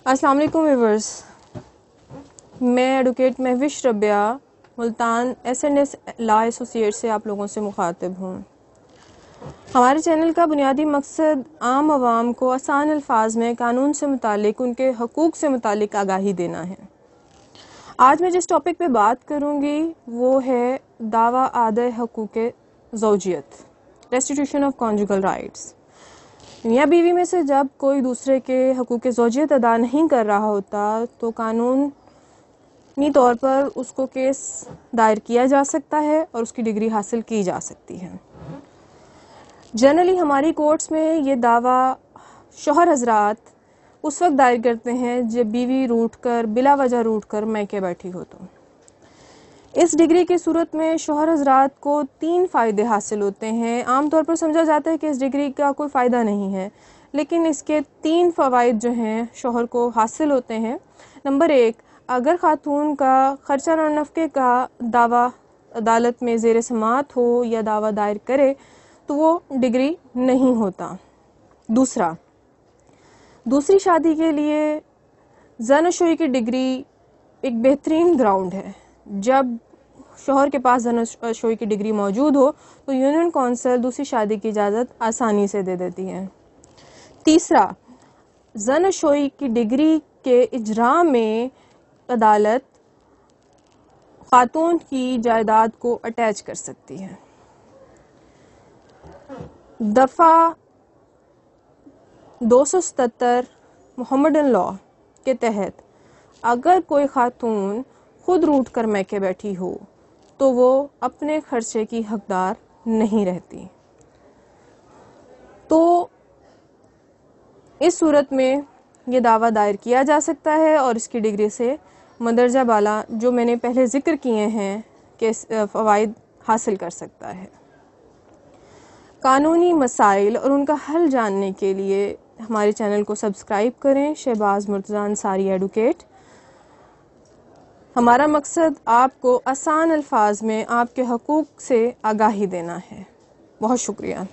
अस्सलाम वालेकुम व्यूअर्स, मैं advocate Mahvish Rabia Multan S&S law associate से आप लोगों से मुखातिब हूँ। हमारे चैनल का बुनियादी मकसद आम आवाम को आसान अल्फाज में कानून से मुतालिक उनके हकूक़ से मुतालिक आगाही देना है। आज मैं जिस टॉपिक पे बात करूँगी वो है दावा आदे हकूक़ ज़ौजियत, रेस्टिट्यूशन ऑफ कॉन्जुगल राइट्स। मियाँ बीवी में से जब कोई दूसरे के हकूक़ ज़ौजियत अदा नहीं कर रहा होता तो कानूनी तौर पर उसको केस दायर किया जा सकता है और उसकी डिग्री हासिल की जा सकती है। जनरली हमारी कोर्ट्स में ये दावा शौहर हजरात उस वक्त दायर करते हैं जब बीवी रूठ कर बिला वजह रूठ कर मैके बैठी हो। तो इस डिग्री की सूरत में शौहर हजरात को 3 फ़ायदे हासिल होते हैं। आमतौर पर समझा जाता है कि इस डिग्री का कोई फ़ायदा नहीं है, लेकिन इसके 3 फ़वाइद जो हैं शौहर को हासिल होते हैं। नंबर 1, अगर ख़ातून का ख़र्चा और नफ़क़े का दावा अदालत में ज़ेर समाअत हो या दावा दायर करे तो वो डिग्री नहीं होता। दूसरी शादी के लिए ज़नशोई की डिग्री एक बेहतरीन ग्राउंड है। जब शौहर के पास ज़नशोई की डिग्री मौजूद हो तो यूनियन कौंसिल दूसरी शादी की इजाज़त आसानी से दे देती है। तीसरा, ज़नशोई की डिग्री के इजरा में अदालत खातून की जायदाद को अटैच कर सकती है। दफ़ा 277 मोहम्मदन लॉ के तहत अगर कोई खातून खुद रूठ कर मैके बैठी हो तो वो अपने खर्चे की हकदार नहीं रहती। तो इस सूरत में ये दावा दायर किया जा सकता है और इसकी डिग्री से मंदरजा बाला जो मैंने पहले ज़िक्र किए हैं कि फ़वाइद हासिल कर सकता है। कानूनी मसाइल और उनका हल जानने के लिए हमारे चैनल को सब्सक्राइब करें। शहबाज मुर्तज़ा अंसारी एडवोकेट। हमारा मकसद आपको आसान अल्फाज में आपके हकूक़ से आगाही देना है। बहुत शुक्रिया।